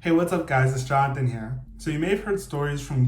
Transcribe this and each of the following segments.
Hey, what's up, guys? It's Jonathan here. So you may have heard stories from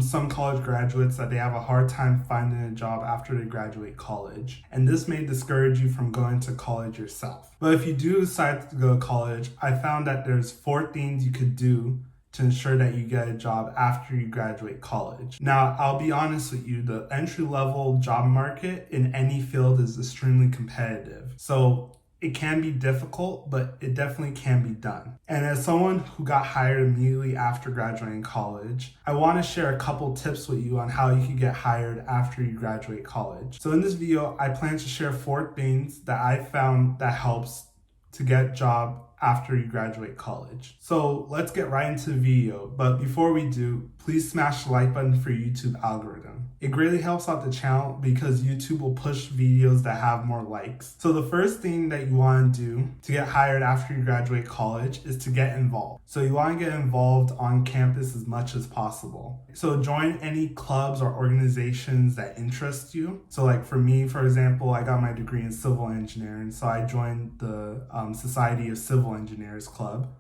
some college graduates that they have a hard time finding a job after they graduate college, and this may discourage you from going to college yourself. But if you do decide to go to college, I found that there's 4 things you could do to ensure that you get a job after you graduate college. Now, I'll be honest with you, the entry-level job market in any field is extremely competitive. So it can be difficult, but it definitely can be done. And as someone who got hired immediately after graduating college, I want to share a couple tips with you on how you can get hired after you graduate college. So in this video, I plan to share 4 things that I found that helps to get a job after you graduate college. So let's get right into the video. But before we do, please smash the like button for YouTube algorithm. It greatly helps out the channel because YouTube will push videos that have more likes. So the first thing that you want to do to get hired after you graduate college is to get involved. So you want to get involved on campus as much as possible. So join any clubs or organizations that interest you. So like for me, for example, I got my degree in civil engineering. So I joined the Society of Civil Engineers Club.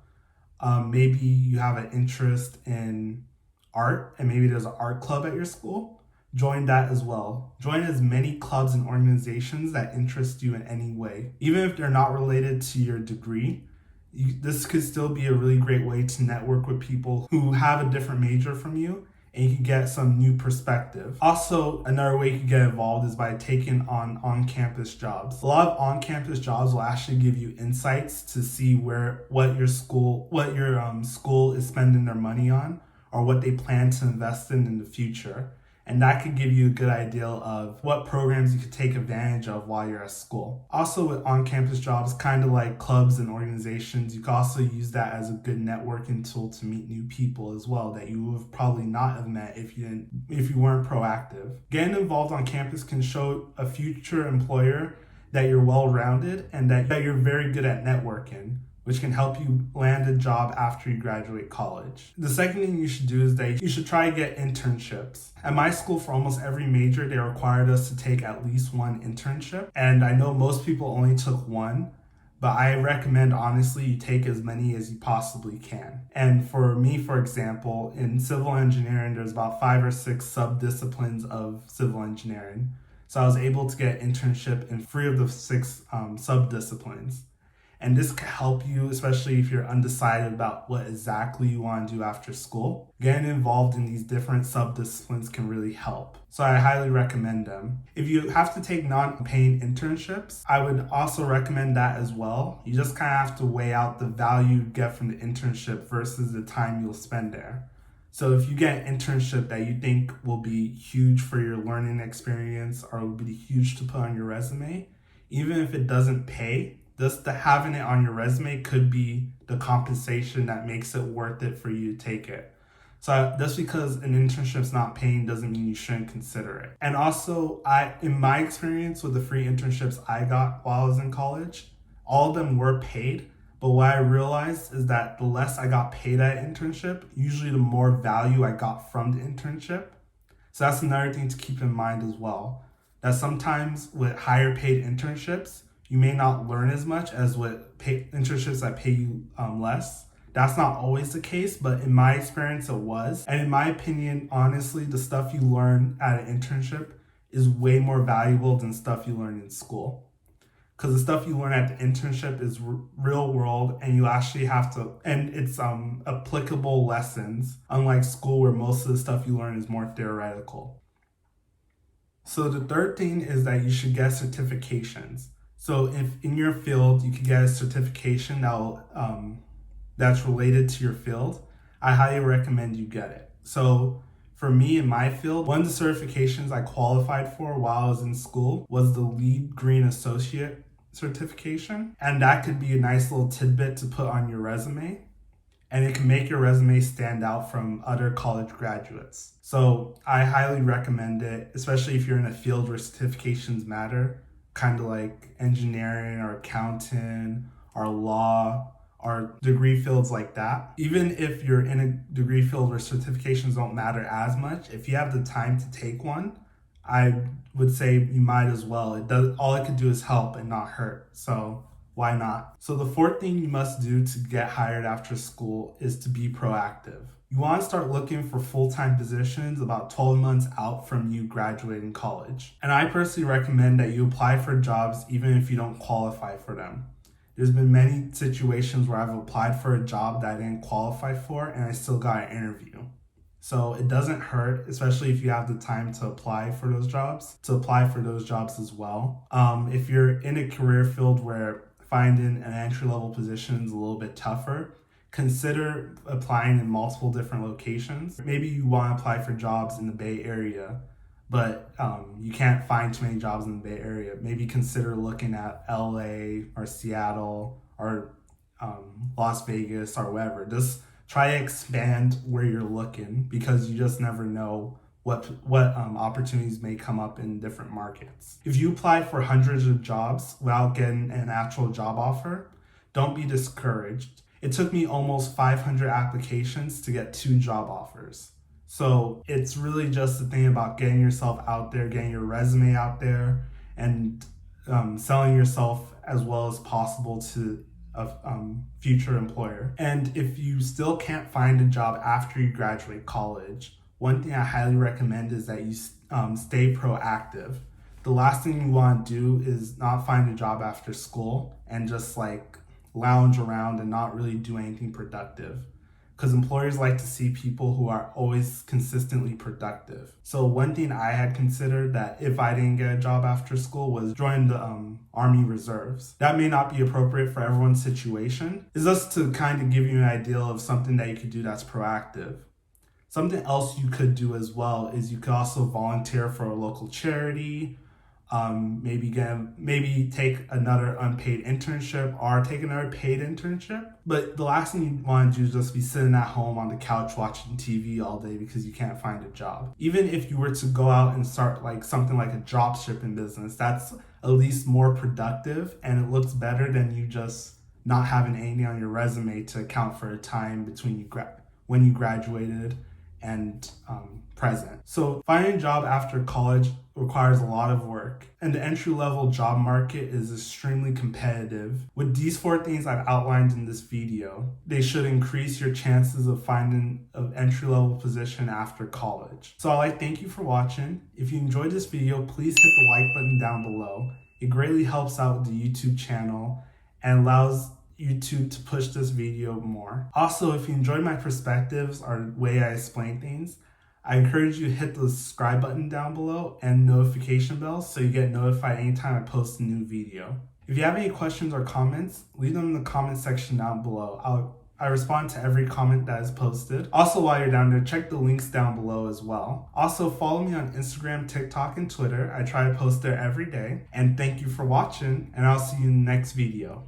Maybe you have an interest in art and maybe there's an art club at your school. Join that as well. Join as many clubs and organizations that interest you in any way. Even if they're not related to your degree, this could still be a really great way to network with people who have a different major from you, and you can get some new perspective. Also, another way you can get involved is by taking on-campus jobs. A lot of on-campus jobs will actually give you insights to see what your school is spending their money on, or what they plan to invest in the future. And that could give you a good idea of what programs you could take advantage of while you're at school. Also with on-campus jobs, kind of like clubs and organizations, you can also use that as a good networking tool to meet new people as well that you would probably not have met if you weren't proactive. Getting involved on campus can show a future employer that you're well-rounded and that you're very good at networking, which can help you land a job after you graduate college. The second thing you should do is that you should try to get internships. At my school, for almost every major, they required us to take at least one internship. And I know most people only took one, but I recommend, honestly, you take as many as you possibly can. And for me, for example, in civil engineering, there's about 5 or 6 sub-disciplines of civil engineering. So I was able to get an internship in 3 of the 6 sub-disciplines. And this can help you, especially if you're undecided about what exactly you want to do after school. Getting involved in these different sub-disciplines can really help. So I highly recommend them. If you have to take non-paying internships, I would also recommend that as well. You just kind of have to weigh out the value you get from the internship versus the time you'll spend there. So if you get an internship that you think will be huge for your learning experience or will be huge to put on your resume, even if it doesn't pay, just having it on your resume could be the compensation that makes it worth it for you to take it. So just because an internship's not paying doesn't mean you shouldn't consider it. And also, in my experience with the free internships I got while I was in college, all of them were paid. But what I realized is that the less I got paid at an internship, usually the more value I got from the internship. So that's another thing to keep in mind as well. That sometimes with higher paid internships, you may not learn as much as with internships that pay you less. That's not always the case, but in my experience, it was. And in my opinion, honestly, the stuff you learn at an internship is way more valuable than stuff you learn in school. Because the stuff you learn at the internship is real world, and you actually have to, and it's applicable lessons, unlike school where most of the stuff you learn is more theoretical. So the third thing is that you should get certifications. So if in your field you could get a certification that's related to your field, I highly recommend you get it. So for me in my field, one of the certifications I qualified for while I was in school was the Lead Green Associate certification. And that could be a nice little tidbit to put on your resume. And it can make your resume stand out from other college graduates. So I highly recommend it, especially if you're in a field where certifications matter, kind of like engineering or accounting or law or degree fields like that. Even if you're in a degree field where certifications don't matter as much, if you have the time to take one, I would say you might as well. All it could do is help and not hurt. So Why not? So the fourth thing you must do to get hired after school is to be proactive. You want to start looking for full-time positions about 12 months out from you graduating college. And I personally recommend that you apply for jobs even if you don't qualify for them. There's been many situations where I've applied for a job that I didn't qualify for and I still got an interview. So it doesn't hurt, especially if you have the time to apply for those jobs, as well. If you're in a career field where finding an entry-level position is a little bit tougher, consider applying in multiple different locations. Maybe you want to apply for jobs in the Bay Area, but you can't find too many jobs in the Bay Area. Maybe consider looking at LA or Seattle or Las Vegas or wherever. Just try to expand where you're looking because you just never know what opportunities may come up in different markets. If you apply for hundreds of jobs without getting an actual job offer, don't be discouraged. It took me almost 500 applications to get 2 job offers. So it's really just the thing about getting yourself out there, getting your resume out there, and selling yourself as well as possible to a future employer. And if you still can't find a job after you graduate college, one thing I highly recommend is that you stay proactive. The last thing you want to do is not find a job after school and just lounge around and not really do anything productive. Because employers like to see people who are always consistently productive. So one thing I had considered that if I didn't get a job after school was join the Army Reserves. That may not be appropriate for everyone's situation. It's just to kind of give you an idea of something that you could do that's proactive. Something else you could do as well is you could also volunteer for a local charity, maybe take another unpaid internship or take another paid internship. But the last thing you want to do is just be sitting at home on the couch watching TV all day because you can't find a job. Even if you were to go out and start something like a drop shipping business, that's at least more productive and it looks better than you just not having anything on your resume to account for a time between when you graduated and present. So finding a job after college requires a lot of work, and the entry-level job market is extremely competitive. With these 4 things I've outlined in this video, they should increase your chances of finding an entry-level position after college. So I'd like to thank you for watching. If you enjoyed this video, please hit the like button down below. It greatly helps out the YouTube channel and allows YouTube to push this video more. Also, if you enjoyed my perspectives or way I explain things, I encourage you to hit the subscribe button down below and notification bell so you get notified anytime I post a new video. If you have any questions or comments, leave them in the comment section down below. I respond to every comment that is posted. Also, while you're down there, check the links down below as well. Also, follow me on Instagram, TikTok, and Twitter. I try to post there every day. And thank you for watching, and I'll see you in the next video.